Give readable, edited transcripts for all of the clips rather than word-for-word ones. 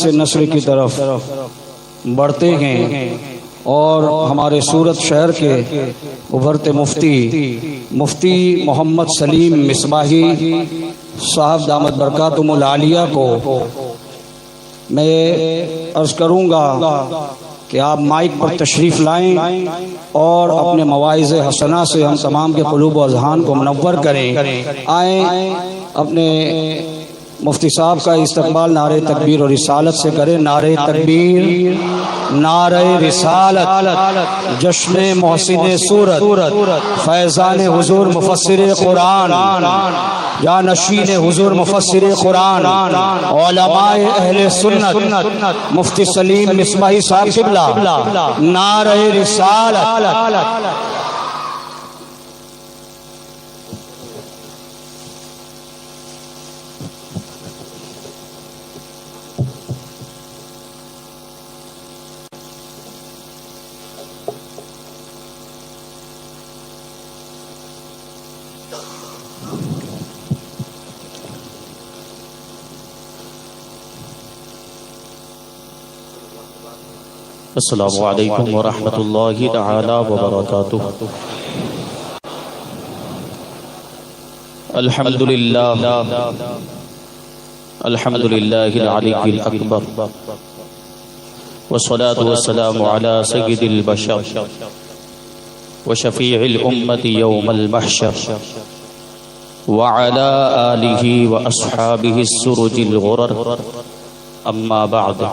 سے نثر کی طرف بڑھتے ہیں اور ہمارے سورت شہر کے ابھرتے مفتی محمد سلیم مصباحی صاحب دامت برکاتہم العالیہ کو میں عرض کروں گا کہ آپ مائک پر تشریف لائیں اور اپنے مواعظ حسنہ سے ہم تمام کے قلوب و اذہان کو منور کریں. آئیں اپنے مفتی صاحب کا استقبال نعرہ تکبیر اور رسالت سے کریں. نعرہ تکبیر، نعرہ رسالت، جشن محسن سورت، فیضان حضور مفسر قرآن، یا نشین حضور مفسر قرآن، علماء اہل سنت مفتی سلیم مصباحی صاحب قبلہ، نعرہ رسالت. السلام علیکم ورحمۃ اللہ تعالی وبرکاتہ. الحمد للہ العلی الاکبر والصلاة والسلام علی سید البشر وشفیع الامة یوم المحشر وعلى آلہ واصحابہ السرج الغرر. اما بعد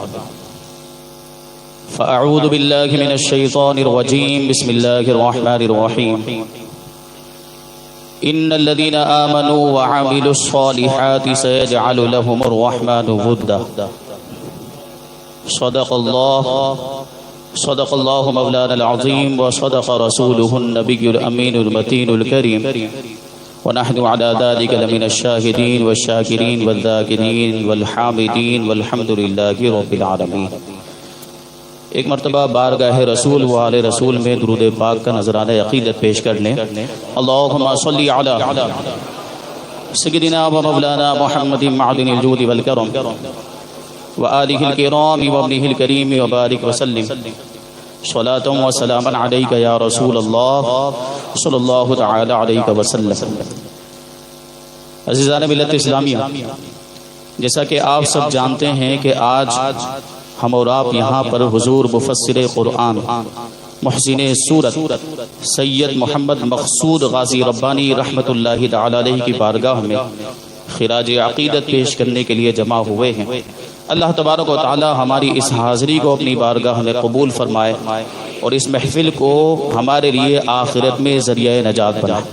فأعوذ بالله من الشيطان الرجيم. بسم الله الرحمن الرحيم. إن الذين آمنوا وعملوا الصالحات سيجعل لهم الرحمن ودا. صدق الله مولانا العظيم وصدق رسوله النبي الأمين المتين الكريم. ونحن على ذلك لمن الشاهدين والشاكرين والذاكرين والحامدين والحمد لله رب العالمين. ایک مرتبہ بارگاہ رسول و آل رسول میں درود پاک کا نذرانہ عقیدت پیش کر لیں. اللہم صلی علی سیدنا و مولانا محمد معدن الجود والکرم و آلہ الکرام و ابنہ الکریم و بارک وسلم صلاۃ و سلاما علیک یا رسول اللہ صلی اللہ تعالی علیہ وسلم. عزیزان ملت اسلامیہ، جیسا کہ آپ سب جانتے ہیں کہ آج ہم اور آپ یہاں پر حضور مفسر قرآن محسن سورت سید محمد مقصود غازی ربانی رحمت اللہ تعالی علیہ کی بارگاہ میں خراج عقیدت پیش کرنے کے لیے جمع ہوئے ہیں. اللہ تبارک و تعالی ہماری اس حاضری کو اپنی بارگاہ میں قبول فرمائے اور اس محفل کو ہمارے لیے آخرت میں ذریعہ نجات بنائے.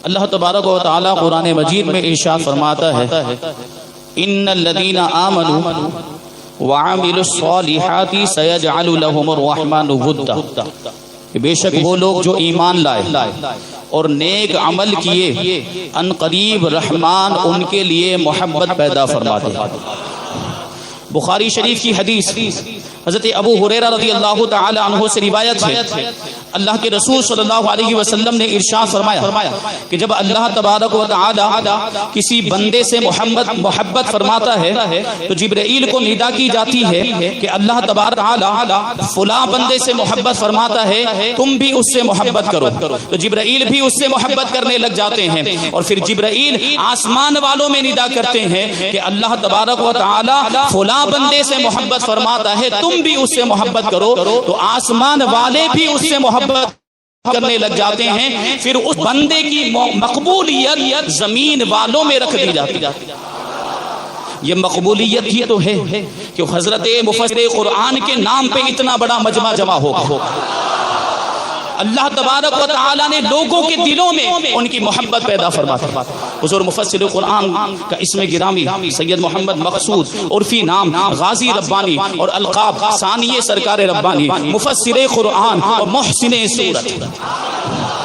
اللہ تبارک و تعالی قرآن مجید میں ارشاد فرماتا ہے ان الذین آمنوا وعملوا الصالحات سيجعل لهم الرحمن ودا. بے شک وہ لوگ جو ایمان لائے اور نیک عمل کیے ان قریب رحمان ان کے لیے محبت پیدا فرماتے ہیں. بخاری شریف کی حدیث حضرت ابو ہریرہ رضی اللہ تعالی عنہ سے روایت ہے. اللہ کے رسول صلی اللہ علیہ وسلم نے ارشاد فرمایا کہ جب اللہ تبارک و تعالی کسی بندے سے محبت فرماتا ہے تو جبرائیل کو ندا کی جاتی ہے کہ اللہ تبارک و تعالی فلاں بندے سے محبت فرماتا ہے، تم بھی اس سے محبت کرو. تو جبرائیل بھی اس سے محبت کرنے لگ جاتے ہیں اور پھر جبرائیل آسمان والوں میں ندا کرتے ہیں کہ اللہ تبارک و تعالی فلاں بندے سے محبت فرماتا ہے، تم بھی اس سے محبت کرو. تو آسمان والے بھی اس سے محبت کرنے لگ جاتے ہیں. پھر اس بندے کی مقبولیت زمین والوں میں رکھ دی جاتی. یہ مقبولیت ہی تو ہے کہ حضرت مفسر قرآن کے نام پہ اتنا بڑا مجمع جمع ہوگا. اللہ تبارک و تعالی نے لوگوں کے دلوں میں ان کی محبت پیدا فرماتا ہے. حضور مفسر قرآن کا اسم گرامی سید محمد مقصود عرفی نام غازی ربانی اور القاب ثانیہ سرکار ربانی مفسر قرآن اور محسن سورت.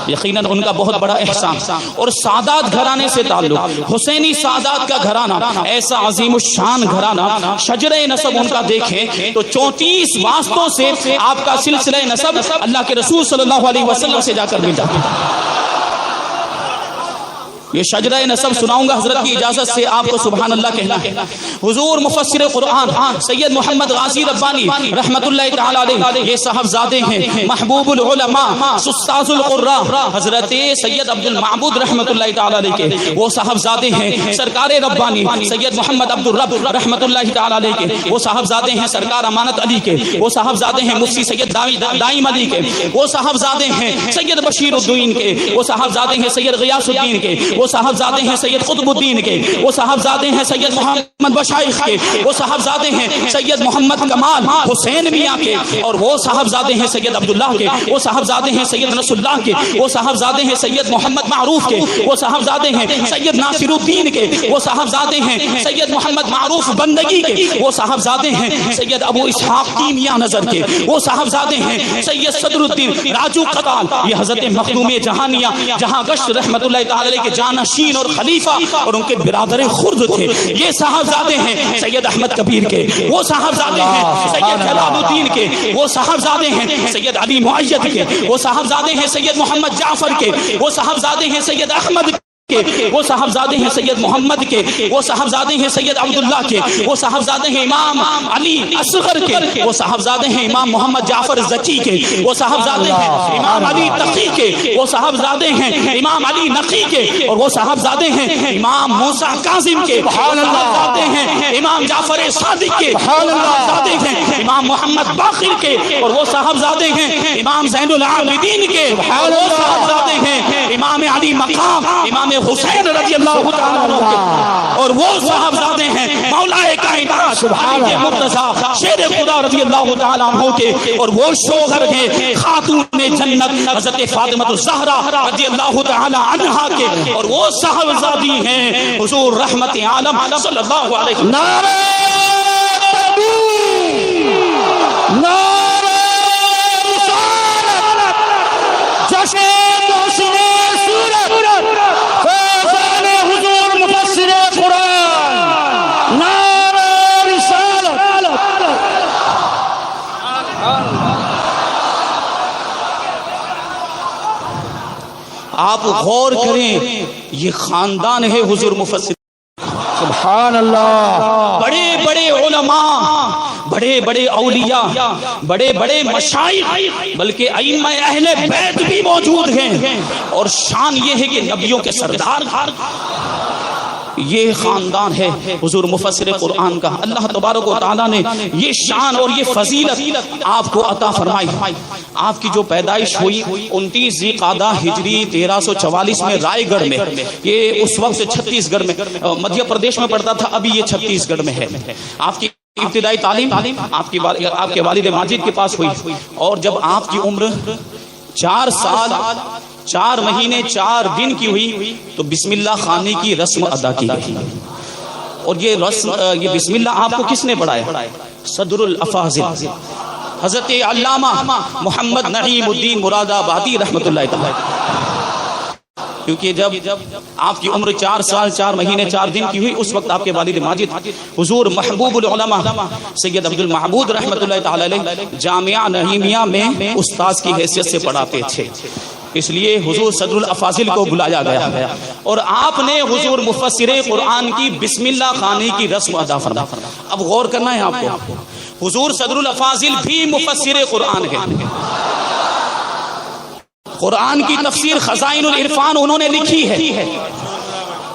یقیناً ان کا بہت بڑا احسان اور سادات گھرانے سے تعلق، حسینی سادات کا گھرانہ ایسا عظیم الشان گھرانہ، شجرہ نسب ان کا دیکھیں تو 34 واسطوں سے آپ کا سلسلہ نسب اللہ کے رسول صلی اللہ علیہ وسلم سے جا کر مل جاتا ہے. یہ شجرہ نسب سناؤں گا حضرت کی اجازت سے، آپ کو سبحان اللہ کہنا ہے۔ حضور مفسر قرآن سید محمد غازی ربانی رحمت اللہ تعالی علیہ، یہ صاحبزادے ہیں محبوب العلماء استاذ القراء حضرت سید عبد المعبود رحمت اللہ تعالی علیہ کے وہ صاحبزادے ہیں سرکار ربانی سید محمد عبد الرب رحمت اللہ تعالی علیہ کے وہ صاحبزادے ہیں سرکار امانت علی کے وہ صاحبزادے ہیں مفتی سید دائم علی کے وہ صاحبزادے ہیں سید بشیر الدین کے وہ صاحبزادے ہیں سید غیاث الدین کے وہ صاحبزادے ہیں سید قطب الدین کے وہ صاحبزادے ہیں سید محمد بشائخ کے وہ صاحبزادے ہیں سید محمد کمال حسین میاں کے اور وہ صاحبزادے ہیں سید عبداللہ کے وہ صاحبزادے ہیں سید نصر اللہ کے وہ صاحبزادے ہیں سید محمد معروف کے وہ صاحبزادے ہیں سید ناصر الدین کے وہ صاحبزادے ہیں سید محمد معروف بندگی کے وہ صاحبزادے ہیں سید ابو اسحاق کیمیا نظر کے وہ صاحبزادے ہیں سید صدر الدین راجو قطال یہ حضرت مخدوم جہانیہ جہاں گشت رحمت اللہ تعالی علیہ کے جانشین اور خلیفہ اور ان کے برادر خرد تھے یہ صاحبزادے ہیں سید احمد کبیر کے وہ صاحبزادے ہیں سید جلال الدین کے وہ صاحبزادے ہیں سید علی معید کے وہ صاحبزادے ہیں سید محمد جعفر کے وہ صاحبزادے ہیں سید احمد وہ صاحبزادے ہیں سید محمد کے وہ صاحبزادے ہیں سید عبداللہ کے وہ صاحبزادے ہیں امام علی اصغر کے وہ صاحبزادے ہیں امام محمد جعفر زکی کے وہ صاحبزادے ہیں امام علی تقی کے وہ صاحبزادے ہیں امام علی نقی کے اور وہ صاحبزادے ہیں امام موسیٰ کاظم کے صاحبزادے ہیں امام جعفر صادق کے صاحبزادے ہیں امام محمد باقر کے اور وہ صاحبزادے ہیں امام زین العابدین کے اور وہ صاحبزادے ہیں امام علی مقام امام حسین رضی اللہ تعالیٰ عنہ کے اور وہ صاحبزادے ہیں مولا کائنات علی مرتضیٰ شیر خدا رضی اللہ تعالیٰ عنہ کے اور وہ شوہر ہیں خاتون جنت حضرت فاطمہ الزہرا رضی اللہ تعالیٰ عنہا کے اور وہ صاحبزادی ہیں حضور رحمت عالم صلی اللہ علیہ وسلم۔ نعرہ تکبیر، نعرہ رسالت، جشن محسن صورت، فیضان حضور مفسر قرآن، نعرہ رسالت۔ آپ غور کریں یہ خاندان ہے حضور مفسر سبحان اللہ، بڑے بڑے علماء بڑے بڑے اولیاء بڑے بڑے مشائخ بلکہ ائمہ اہل بیت بھی موجود ہیں اور شان یہ ہے کہ نبیوں کے سردار یہ خاندان ہے حضور مفسر قرآن کا۔ اللہ تبارک و تعالیٰ نے یہ شان اور یہ فضیلت آپ کو عطا فرمائی۔ آپ کی جو پیدائش ہوئی 29 ذی قعدہ ہجری 1344 میں رائے گڑھ میں، یہ اس وقت چھتیس گڑھ میں مدھیہ پردیش میں پڑتا تھا، ابھی یہ چھتیس گڑھ میں ہے۔ آپ کی ابتدائی تعلیم آپ کے والد ماجد کے پاس ہوئی اور جب آپ کی عمر 4 سال 4 مہینے 4 دن کی ہوئی تو بسم اللہ خانے کی رسم ادا کی گئی اور یہ بسم اللہ آپ کو کس نے پڑھایا؟ صدر الافاضل حضرت علامہ محمد نعیم الدین مراد آبادی رحمت اللہ تعالی، کیونکہ جب آپ کی عمر 4 سال 4 مہینے 4 دن کی ہوئی اس وقت آپ کے والد ماجد حضور محبوب العلماء سید عبد المعبود رحمت اللہ تعالی علیہ جامعہ نعیمیہ میں استاذ کی حیثیت سے پڑھاتے تھے، اس لیے حضور صدر الافاضل کو بلایا گیا اور آپ نے حضور مفسر قرآن کی بسم اللہ خانے کی رسم ادا فرمائی۔ اب غور کرنا ہے آپ کو، حضور صدر الافاضل بھی مفسر قرآن ہے۔ قرآن کی تفسیر خزائن العرفان انہوں نے لکھی ہے،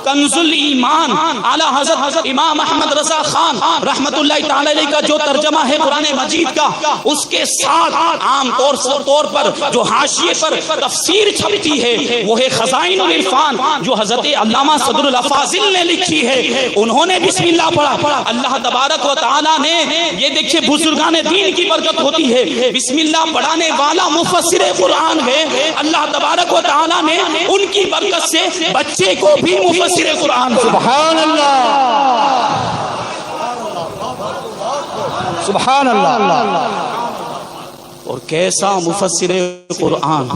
کنز الایمان اعلی حضرت امام احمد رضا خان رحمت اللہ تعالی علیہ کا جو ترجمہ ہے قرآن مجید کا، اس کے ساتھ عام طور پر جو حاشیے پر تفسیر چھپتی ہے وہ ہے خزائن العرفان جو حضرت علامہ صدر الافاضل نے لکھی ہے۔ انہوں نے بسم اللہ پڑھا، اللہ تبارک و تعالی نے یہ دیکھیے بزرگان دین کی برکت ہوتی ہے، بسم اللہ پڑھانے والا مفسر قرآن ہے، اللہ تبارک و تعالی نے ان کی برکت سے بچے کو بھی مفسر قرآن۔ سبحان اللہ، سبحان اللہ۔ اور کیسا مفسر قرآن،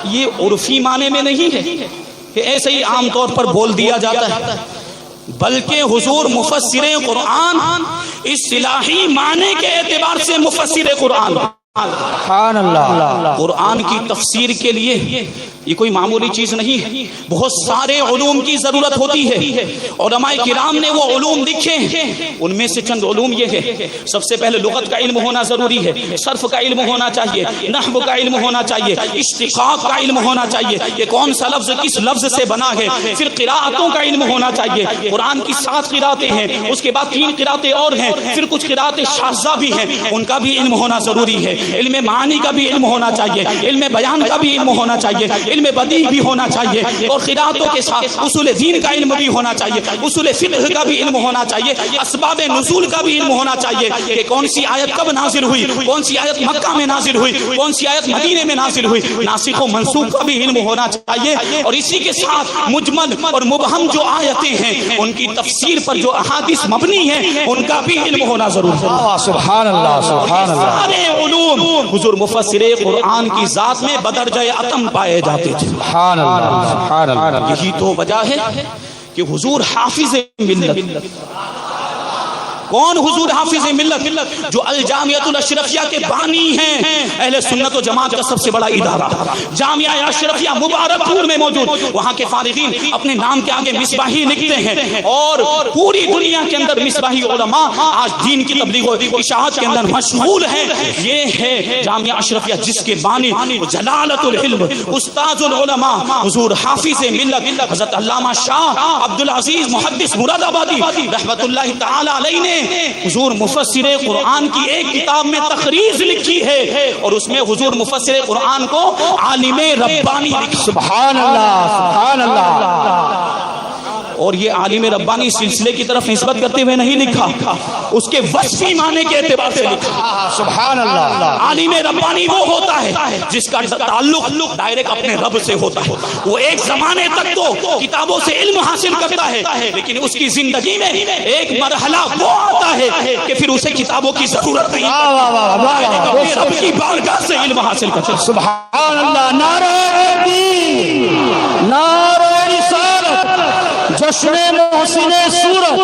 یہ عرفی معنی میں نہیں ہے کہ ایسے ہی عام طور پر بول دیا جاتا ہے، بلکہ حضور مفسر قرآن اصطلاحی معنی کے اعتبار سے مفسر قرآن سبحان اللہ. قرآن کی تفسیر کے لیے یہ کوئی معمولی چیز نہیں ہے، بہت سارے علوم کی ضرورت ہوتی ہے. علماء کرام نے وہ علوم لکھے ہیں، ان میں سے چند علوم یہ ہے. سب سے پہلے لغت کا علم ہونا ضروری ہے، صرف کا علم ہونا چاہیے، نحو کا علم ہونا چاہیے، اشتقاق کا علم ہونا چاہیے، یہ کون سا لفظ کس لفظ سے بنا ہے. پھر قراءتوں کا علم ہونا چاہیے. قرآن کی 7 قراءتیں ہیں، اس کے بعد 3 قراءتیں اور ہیں، پھر کچھ قراءتیں شاذہ بھی ہیں، ان کا بھی علم ہونا ضروری ہے. علم معانی کا بھی علم ہونا چاہیے، علم بیان کا بھی علم ہونا چاہیے، علم بدیع بھی ہونا چاہیے، اور قراءتوں کے ساتھ اصول دین کا علم بھی ہونا چاہیے، اصول فقہ کا بھی علم ہونا چاہیے، اسباب نزول کا بھی علم ہونا چاہیے کہ کون سی آیت کب نازل ہوئی، کون سی آیت مکہ میں نازل ہوئی، کون سی آیت مدینے میں نازل ہوئی. ناسخ و منسوخ کا بھی علم ہونا چاہیے. اور اسی کے ساتھ مجمل اور مبہم جو آیتیں ہیں ان کی تفسیر پر جو احادیث مبنی ہیں ان کا بھی علم ہونا ضروری ہے. سبحان اللہ سبحان اللہ. سارے علوم حضور مفسر قرآن کی ذات میں بدرجہ اتم پائے جاتے تھے. سبحان اللہ سبحان اللہ. یہی تو وجہ ہے کہ حضور حافظ ملت. کون حضور حافظ ملت؟ جو الجامعۃ الاشرفیہ کے بانی ہیں. اہل سنت و جماعت کا سب سے بڑا ادارہ جامعہ اشرفیہ مبارک پور میں موجود. وہاں کے فارغین اپنے نام کے آگے مصباحی لکھتے ہیں، اور پوری دنیا کے اندر مصباحی علماء آج دین کی تبلیغ و اشاعت کے اندر مشغول ہیں. یہ ہے جامعہ اشرفیہ جس کے بانی جلالت العلم استاذ العلماء حضور حافظ ملت حضرت علامہ شاہ عبد العزیز محدث مراد آبادی رحمت اللہ تعالی علیہ نے حضور مفسر قرآن کی ایک کتاب میں تخریج لکھی ہے، اور اس میں حضور مفسر قرآن کو عالم ربانی لکھا. سبحان اللہ سبحان اللہ. اور یہ عالم ربانی سلسلے کی طرف نسبت کرتے ہوئے نہیں لکھا، اس کے وصفی معنی کے اعتبار سے لکھا. سبحان اللہ. عالم ربانی وہ ہوتا ہے جس کا تعلق ڈائریکٹ اپنے رب سے ہوتا ہے. وہ ایک زمانے تک تو کتابوں سے علم حاصل کرتا ہے، لیکن اس کی زندگی میں ایک مرحلہ وہ آتا ہے کہ پھر اسے کتابوں کی ضرورت نہیں، اپنے رب کی بارگاہ سے علم حاصل کرتا ہے. سبحان اللہ. نعرہ دین، نعرہ رسالت، جشن محسن صورت،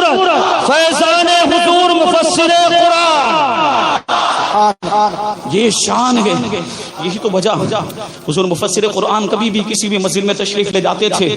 فیضان حضور مفسر قرآن. یہ شان ہے. یہی تو وجہ حضور مفسر قرآن کبھی بھی کسی بھی مسجد میں تشریف لے جاتے تھے،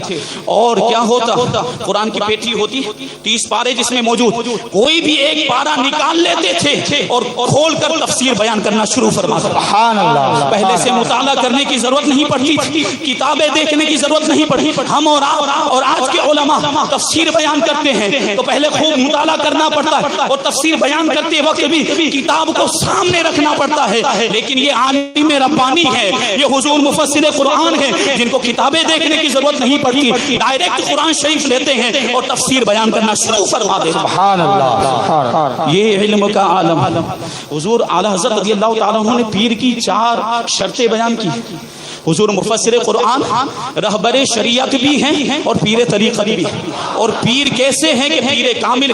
اور کیا ہوتا، قرآن کی پیٹھی ہوتی 30 پارے جس میں موجود، کوئی بھی ایک پارا نکال لیتے تھے اور کھول کر تفسیر بیان کرنا شروع فرماتے. سبحان اللہ. پہلے سے مطالعہ کرنے کی ضرورت نہیں پڑتی تھی، کتابیں دیکھنے کی ضرورت نہیں پڑتی. ہم اور آج کے علماء تفسیر بیان کرتے ہیں تو پہلے خوب مطالعہ کرنا پڑتا ہے، اور تفسیر بیان کرتے وقت بھی کتاب کو سامنے رکھنا پڑتا ہے. لیکن یہ عالم ربانی ہے، یہ حضور مفسر قرآن ہے جن کو کتابیں دیکھنے کی ضرورت نہیں پڑتی، ڈائریکٹ قرآن شریف لیتے ہیں اور تفسیر بیان کرنا شروع فرما دیتے. سبحان اللہ. یہ علم کا عالم. حضور اعلی حضرت رضی اللہ تعالیٰ عنہ نے پیر کی 4 شرطیں بیان کی. حضور مفسر قرآن رہبر شریعت بھی ہیں اور پیر طریقت بھی ہیں. اور پیر کیسے ہیں کہ پیر کامل،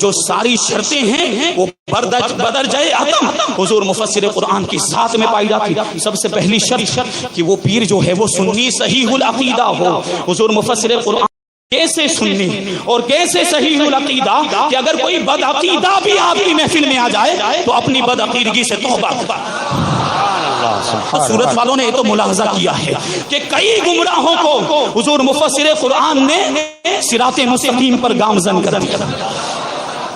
جو ساری شرطیں ہیں وہ بدرجہ اتم حضور مفسر قرآن کی ذات میں پائی جاتی. سب سے پہلی شرط کہ وہ پیر جو ہے وہ سنی صحیح العقیدہ ہو. حضور مفسر قرآن کیسے سنی اور کیسے صحیح العقیدہ کہ اگر کوئی بد عقیدہ بھی آپ کی محفل میں آ جائے تو اپنی بد عقیدگی سے توبہ. سورت والوں نے یہ تو ملاحظہ کیا ہے کہ کئی گمراہوں کو حضور مفسر قرآن نے صراط مستقیم پر گامزن کر دیا.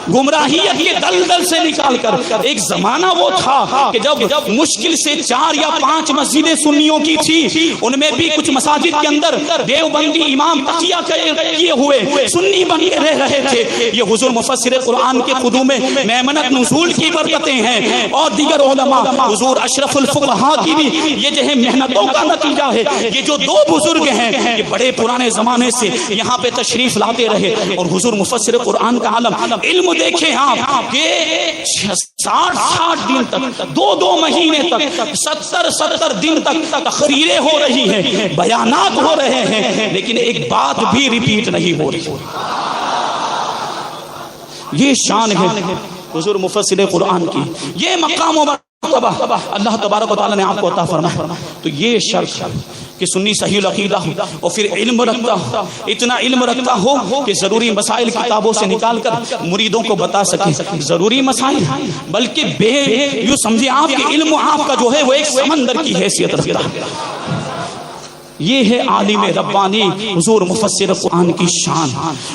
گمراہیت کے دلدل سے نکال کر. ایک زمانہ وہ تھا کہ جب مشکل سے 4 یا 5 مسجدیں سنیوں کی تھی، ان میں بھی کچھ مساجد کے اندر دیوبندی امام تقیہ کیے ہوئے سنی بن کے رہ رہے تھے. یہ حضور مفسر قرآن کے قدوم میمنت نزول کی برکتیں ہیں، اور دیگر علماء حضور اشرف الفقہاء کی بھی یہ جو ہے محنتوں کا نتیجہ ہے. یہ جو 2 بزرگ ہیں یہ بڑے پرانے زمانے سے یہاں پہ تشریف لاتے رہے، اور حضور مفسر قرآن کا عالم علم دیکھیں آپ کہ 60 دن تک 2 مہینے تک 70 دن تک تقریریں ہو رہی ہیں، بیانات ہو رہے ہیں، لیکن ایک بات بھی ریپیٹ نہیں ہو رہی. یہ شان ہے حضور مفسر قرآن کی. یہ مقام و مرتبہ اللہ تبارک و تعالیٰ نے آپ کو عطا فرمایا. تو یہ شرط کہ سنی صحیح العقیدہ ہو اور پھر علم رکھتا ہو، اتنا علم رکھتا ہو کہ ضروری مسائل کتابوں سے نکال کر مریدوں کو بتا سکے. ضروری مسائل بلکہ بے یوں سمجھے آپ کے علم آپ کا جو ہے وہ ایک سمندر کی حیثیت رکھتا ہے. یہ ہے عالم ربانی حضور مفسر قرآن کی شان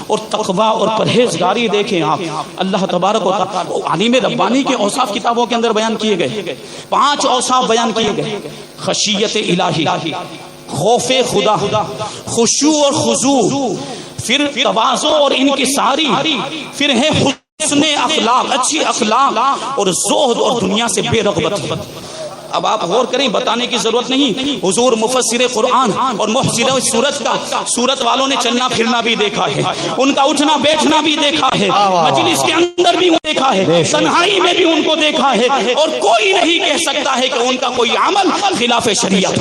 اور تقوی اور پرہیزگاری. دیکھیں آپ اللہ تبارک و تعالی عالم ربانی کے اوصاف کتابوں کے اندر بیان کیے گئے. 5 اوصاف بیان کیے گئے: خشیت الہی، خوف خدا، خشوع اور خضوع، پھر تواضع اور انکساری، پھر ہے حسن اخلاق، اچھی اخلاق، اور زہد اور دنیا سے بے رغبت. اب آپ غور کریں، بتانے کی ضرورت نہیں. حضور مفسر قرآن اور محسن سورت کا سورت والوں نے چلنا پھرنا بھی دیکھا ہے، ان کا اٹھنا بیٹھنا بھی دیکھا ہے، مجلس کے اندر بھی دیکھا ہے، تنہائی میں بھی ان کو دیکھا ہے، اور کوئی نہیں کہہ سکتا ہے کہ ان کا کوئی عمل خلاف شریعت.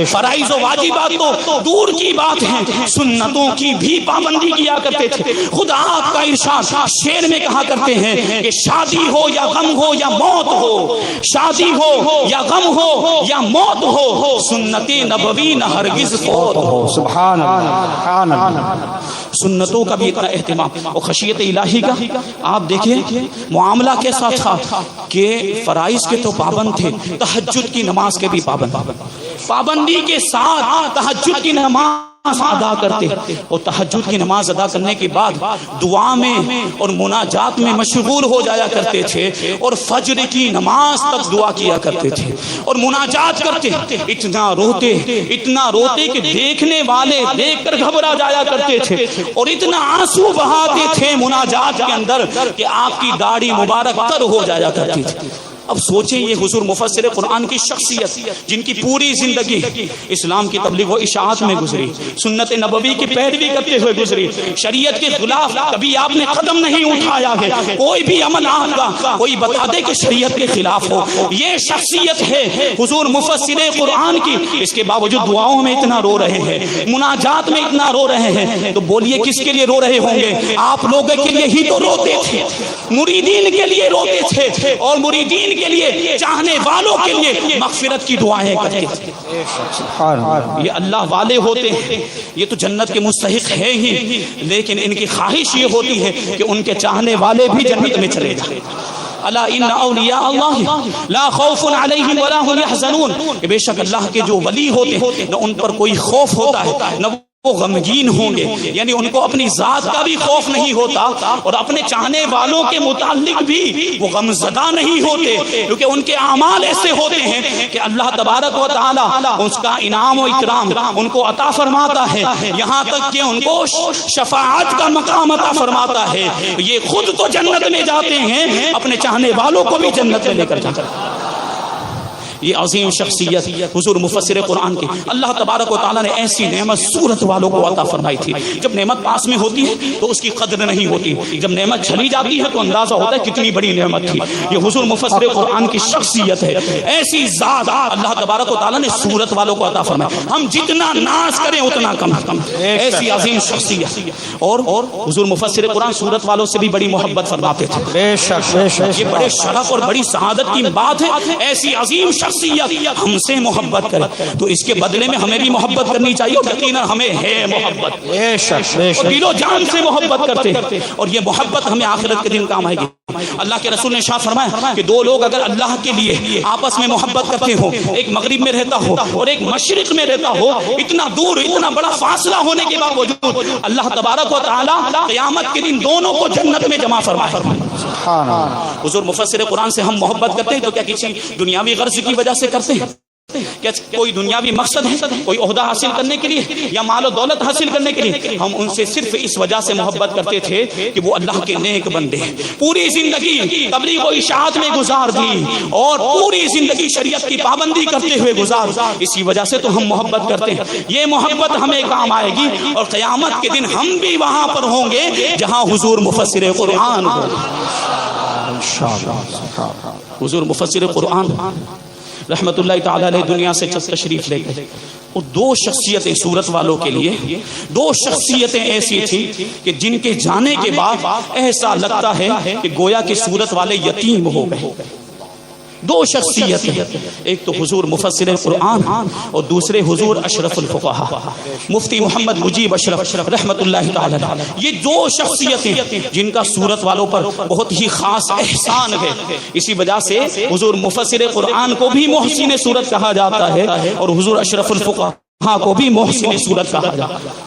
فرائض و واجبات تو دور کی بات ہے، سنتوں کی بھی پابندی کیا کرتے تھے. خدا آپ کا ارشاد شعر میں کہا کرتے ہیں کہ شادی ہو یا غم ہو یا موت ہو، شادی ہو یا غم ہو یا موت ہو، سنت نبوی نہ ہرگز فوت ہو. سبحان اللہ. سنتوں کا بھی اتنا اہتمام اور خشیت الہی کا. آپ دیکھیں معاملہ کیسا تھا کہ فرائض کے تو پابند تھے، تہجد کی نماز کے بھی پابندی کے ساتھ تہجد کی نماز ادا کرتے، اور تہجد کی نماز ادا کرنے کے بعد دعا میں اور مناجات میں مشغول ہو جایا کرتے تھے، اور فجر کی نماز تک دعا کیا کرتے تھے اور مناجات کرتے. اتنا روتے کہ دیکھنے والے دیکھ کر گھبرا جایا کرتے تھے، اور اتنا آنسو بہاتے تھے مناجات کے اندر کہ آپ کی داڑھی مبارک تر ہو جایا کرتی تھی. اب سوچیں یہ حضور مفسر قرآن کی شخصیت جن کی پوری زندگی اسلام کی تبلیغ و اشاعت میں گزری، سنت نبوی کی پیروی کرتے ہوئے گزری، شریعت کے خلاف کبھی آپ نے قدم نہیں اٹھایا ہے. کوئی بھی عمل آپ کا کوئی بتا دے کہ شریعت کے خلاف ہو، یہ شخصیت ہے حضور مفسر قرآن کی. اس کے باوجود دعاؤں میں اتنا رو رہے ہیں، مناجات میں اتنا رو رہے ہیں. تو بولیے کس کے لیے رو رہے ہوں گے؟ آپ لوگوں کے لیے ہی تو روتے تھے، مریدین کے لیے روتے تھے، اور مریدین کے لیے چاہنے والوں کے لیے مغفرت کی دعائیں کرتے تھے. یہ اللہ والے ہوتے ہیں، یہ تو جنت کے مستحق ہیں ہی، لیکن ان کی خواہش یہ ہوتی ہے کہ ان کے چاہنے والے بھی جنت میں چلے جائیں. الا ان اولیاء اللہ لا خوف علیہم ولا هم يحزنون. بے شک اللہ کے جو ولی ہوتے ہیں نہ ان پر کوئی خوف ہوتا ہے نہ وہ غمگین ہوں گے. یعنی ان کو اپنی ذات کا بھی خوف نہیں ہوتا، اور اپنے چاہنے والوں کے متعلق بھی وہ غم زدہ نہیں ہوتے، کیونکہ ان کے اعمال ایسے ہوتے ہیں کہ اللہ تبارک و تعالی اس کا انعام و اکرام ان کو عطا فرماتا ہے، یہاں تک کہ ان کو شفاعت کا مقام عطا فرماتا ہے. یہ خود تو جنت میں جاتے ہیں، اپنے چاہنے والوں کو بھی جنت میں لے کر جاتے ہیں. یہ عظیم شخصیت حضور مفسر قرآن کی. اللہ تبارک و تعالیٰ نے ایسی نعمت سورت والوں کو عطا فرمائی تھی. جب نعمت پاس میں ہوتی ہے تو اس کی قدر نہیں ہوتی، جب نعمت چلی جاتی ہے تو اندازہ ہوتا ہے کتنی بڑی نعمت تھی. یہ حضور مفسر قرآن کی شخصیت ہے. ایسی ذات اللہ تبارک و تعالیٰ نے سورت والوں کو عطا فرمائی. ہم جتنا ناز کریں اتنا کم. ایسی عظیم شخصیت. اور حضور مفسر قرآن سورت والوں سے بھی بڑی محبت فرماتے تھے. یہ بڑے شرف اور بڑی سعادت کی بات ہے. ایسی عظیم شخصیت ہم سے محبت کرے تو اس کے بدلے میں ہمیں بھی محبت کرنی چاہیے. اور یقیناً ہمیں ہے محبت، اور دل و جان سے محبت کرتے، اور یہ محبت ہمیں آخرت کے دن کام آئے گی. اللہ کے رسول نے ارشاد فرمایا کہ 2 لوگ اگر اللہ کے لیے آپس میں محبت کرتے ہو، ایک مغرب میں رہتا ہو اور ایک مشرق میں رہتا ہو، اتنا دور اتنا بڑا فاصلہ ہونے کے باوجود اللہ تبارک و تعالی قیامت کے دن دونوں کو جنت میں جمع فرمائے. حضور مفسر قرآن سے ہم محبت کرتے ہیں تو کیا کسی دنیاوی غرض کی وجہ سے کرتے ہیں؟ کیا کوئی دنیاوی مقصد ہے، کوئی عہدہ حاصل کرنے کے لیے یا مال و دولت حاصل کرنے کے لیے؟ ہم ان سے صرف اس وجہ سے محبت کرتے تھے کہ وہ اللہ کے نیک بندے ہیں، پوری زندگی تبلیغ و اشاعت میں گزار دی اور پوری زندگی شریعت کی پابندی کرتے ہوئے گزار. اسی وجہ سے تو ہم محبت کرتے ہیں. یہ محبت ہمیں کام آئے گی اور قیامت کے دن ہم بھی وہاں پر ہوں گے جہاں حضور مفسر قرآن ہو. حضور مفسر قرآن رحمت اللہ تعالی علیہ دنیا سے تشریف لے گئے، اور 2 شخصیتیں سورت والوں کے لیے 2 شخصیتیں ایسی تھی کہ جن کے جانے کے بعد ایسا لگتا ہے کہ گویا کہ سورت والے یتیم ہو گئے. دو شخصیتیں، ایک تو حضور مفسر قرآن اور دوسرے حضور اشرف الفقہا مفتی محمد مجیب اشرف رحمت اللہ تعالی علیہ۔ یہ دو شخصیتیں جن کا صورت والوں پر بہت ہی خاص احسان ہے، اسی وجہ سے حضور مفسر قرآن کو بھی محسن صورت کہا جاتا ہے اور حضور اشرف الفقہا کو بھی محسن صورت کہا جاتا ہے۔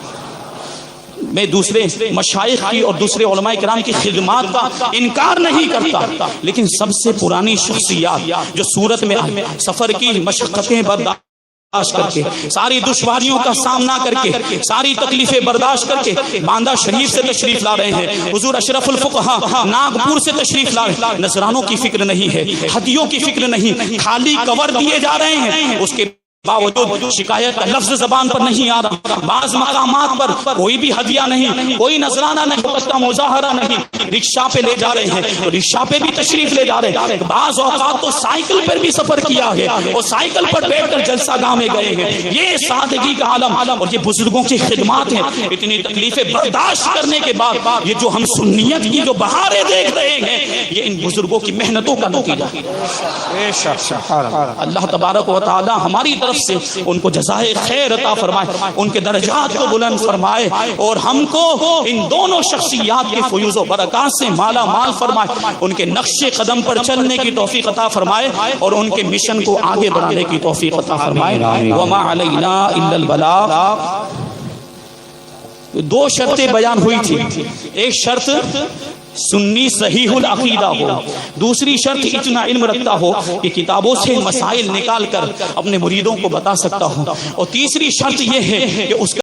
میں دوسرے مشائخ کی اور دوسرے علماء کرام کی خدمات کا انکار نہیں کرتا، لیکن سب سے پرانی شخصیات جو صورت میں سفر کی مشقتیں برداشت کر کے، ساری دشواریوں کا سامنا کر کے، ساری تکلیفیں برداشت کر کے باندہ شریف سے تشریف لا رہے ہیں۔ حضور اشرف الفقہا ناگپور سے تشریف لا رہے ہیں۔ نذرانوں کی فکر نہیں ہے، ہدیوں کی فکر نہیں، خالی کور دیے جا رہے ہیں، اس کے باوجود شکایت کا لفظ زبان پر نہیں آ رہا۔ بعض مقامات پر کوئی بھی ہدیہ نہیں، کوئی نذرانہ نہیں، کا مظاہرہ نہیں، رکشہ پہ لے جا رہے ہیں تو رکشہ پہ بھی تشریف لے جا رہے ہیں۔ بعض اوقات تو سائیکل پر بھی سفر کیا ہے اور سائیکل پر بیٹھ کر جلسہ گاہ میں گئے ہیں۔ یہ سادگی کا عالم اور یہ بزرگوں کی خدمات ہیں۔ اتنی تکلیفیں برداشت کرنے کے بعد یہ جو ہم سنیت کی جو بہاریں دیکھ رہے ہیں، یہ ان بزرگوں کی محنتوں کا نتیجہ ہے۔ اللہ تبارک و تعالی ہماری طرف سے ان کو جزائے خیر عطا فرمائے، ان کے درجات کو بلند فرمائے اور ہم کو ان دونوں شخصیات کے فیوز و برکات سے مالا مال فرمائے، ان کے نقش قدم پر چلنے کی توفیق عطا فرمائے اور ان کے مشن کو آگے بڑھانے کی توفیق عطا فرمائے۔ وما علینا الا البلاغ۔ دو شرطیں بیان ہوئی تھی، ایک شرط سنی صحیح العقیدہ ہو، دوسری شرط اتنا علم رکھتا ہو کہ کتابوں سے مسائل نکال کر اپنے مریدوں کو بتا سکتا ہو، اور تیسری شرط یہ ہے کہ اس